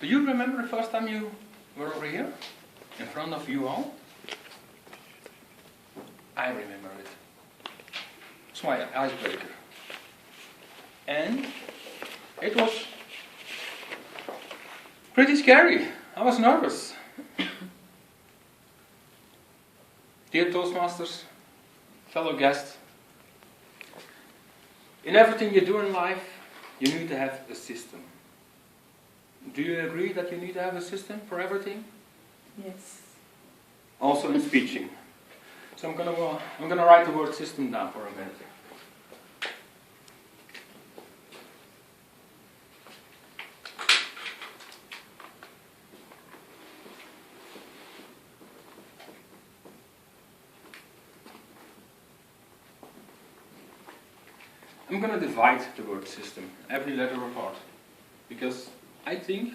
Do you remember the first time you were over here? In front of you all? I remember it. It's my icebreaker. And it was pretty scary. I was nervous. Dear Toastmasters, fellow guests, in everything you do in life, you need to have a system. Do you agree that you need to have a system for everything? Yes. Also in speaking. So I'm gonna write the word system down for a minute. I'm going to divide the word system, every letter apart, because I think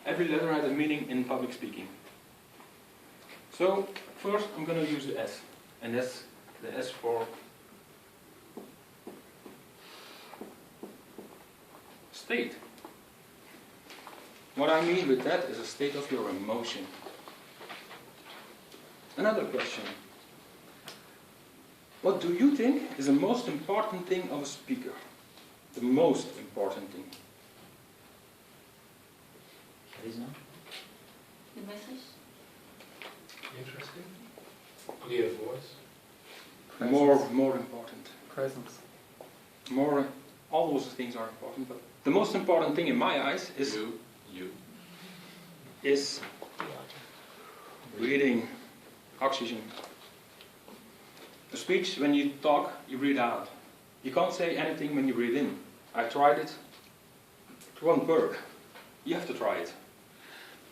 every letter has a meaning in public speaking. So first I'm going to use the S, and that's the S for state. What I mean with that is a state of your emotion. Another question. What do you think is the most important thing of a speaker? The most important thing. Charisma. The message? Interesting. Clear voice. More important. Presence. All those things are important, but the most important thing in my eyes is breathing, oxygen. A speech, when you talk, you breathe out. You can't say anything when you breathe in. I tried it. It won't work. You have to try it.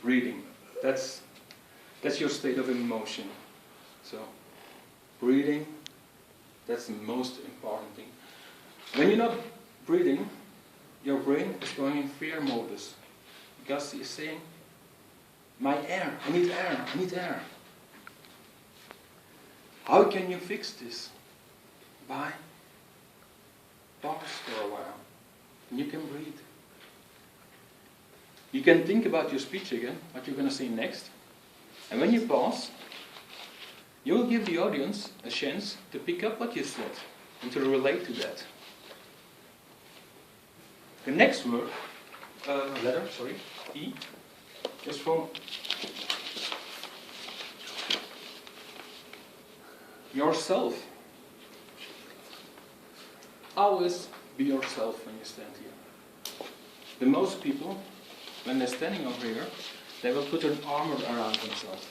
Breathing. That's your state of emotion. So, breathing, that's the most important thing. When you're not breathing, your brain is going in fear modus. Because it's saying, my air, I need air, I need air. How can you fix this? By pause for a while. And you can breathe. You can think about your speech again, what you're going to say next. And when you pause, you will give the audience a chance to pick up what you said and to relate to that. The next word, E, is from yourself. Always be yourself when you stand here. The most people, when they're standing over here, they will put an armor around themselves.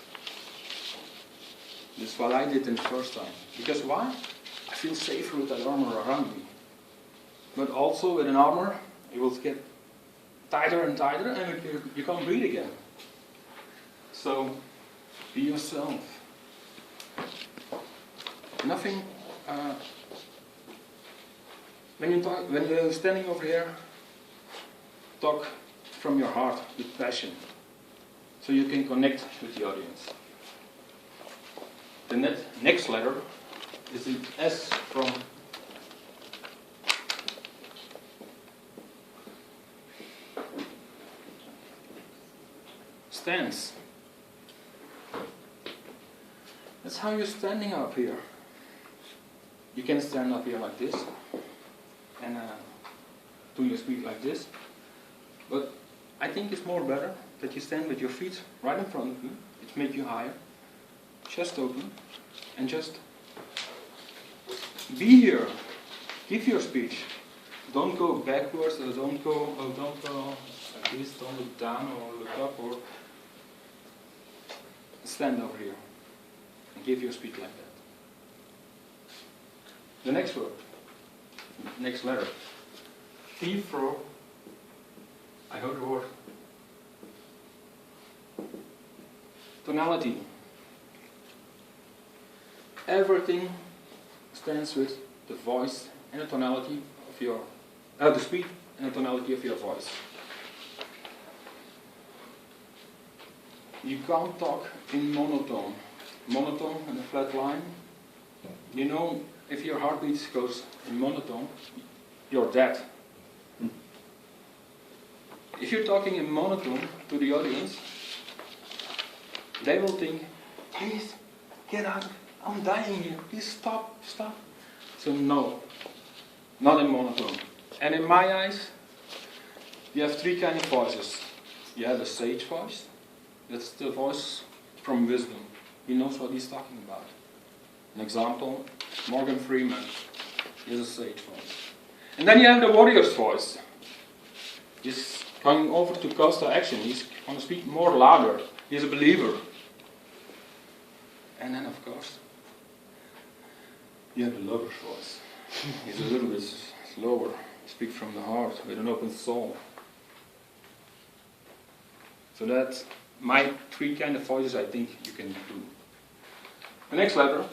This is what I did in the first time. Because why? I feel safer with that armor around me. But also with an armor, it will get tighter and tighter and you can't breathe again. So, be yourself. Nothing. When you're standing over here, talk from your heart with passion, so you can connect with the audience. The next letter is the S from stance. That's how you're standing up here. You can stand up here like this and do your speech like this, but I think it's more better that you stand with your feet right in front of you. It makes you higher, chest open, and just be here. Give your speech. Don't go backwards, or don't go like this. Don't look down or look up, or stand over here and give your speech like that. The next word, next letter, T for, I heard the word, tonality. Everything stands with the voice and the tonality of your, the speed and the tonality of your voice. You can't talk in monotone. Monotone and a flat line. You know, if your heartbeat goes in monotone, you're dead. If you're talking in monotone to the audience, they will think, please, get out of it. I'm dying here. Please stop. So no, not in monotone. And in my eyes, you have three kinds of voices. You have the sage voice. That's the voice from wisdom. He knows what he's talking about. An example, Morgan Freeman. He has a sage voice. And then you have the warrior's voice. He's going over to call to action. He's going to speak more louder. He's a believer. And then, of course, you have the lover's voice. He's a little bit slower. Speak from the heart with an open soul. So that's my three kind of voices I think you can do. The next letter,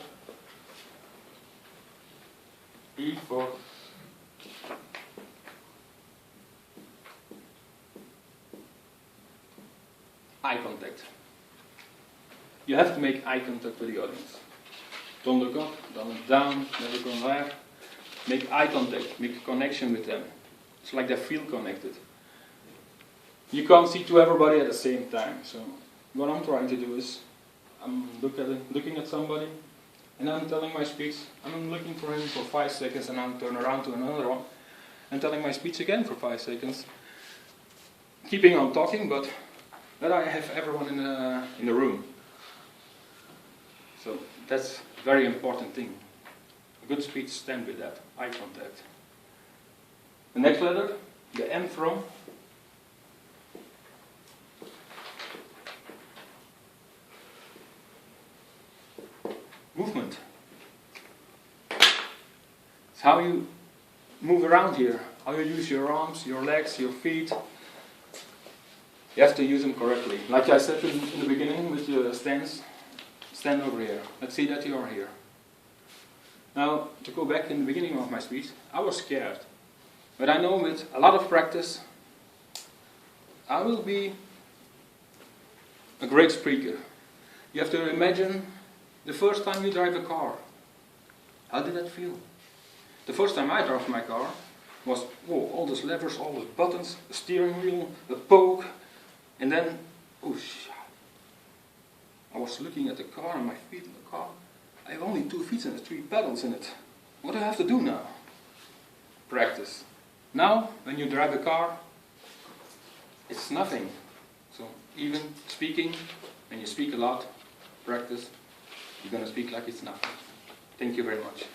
E for eye contact. You have to make eye contact with the audience. Don't look up, don't look down, never go there. Make eye contact, make a connection with them. It's like they feel connected. You can't see to everybody at the same time. So what I'm trying to do is, I'm looking at somebody, and I'm telling my speech. I'm looking for him for 5 seconds, and I'm turn around to another one, and telling my speech again for 5 seconds. Keeping on talking, but that I have everyone in the room. So that's a very important thing. A good speech stands with that, eye contact. The next letter, the M from movement. It's how you move around here, how you use your arms, your legs, your feet. You have to use them correctly. Like I said in the beginning with your stance, stand over here. Let's see that you are here. Now, to go back in the beginning of my speech, I was scared. But I know with a lot of practice, I will be a great speaker. You have to imagine the first time you drive a car. How did that feel? The first time I drove my car was, whoa, all those levers, all those buttons, the steering wheel, the poke, and then, whoosh. I was looking at the car and my feet in the car. I have only 2 feet and 3 pedals in it. What do I have to do now? Practice. Now, when you drive a car, it's nothing. So even speaking, when you speak a lot, practice, you're going to speak like it's nothing. Thank you very much.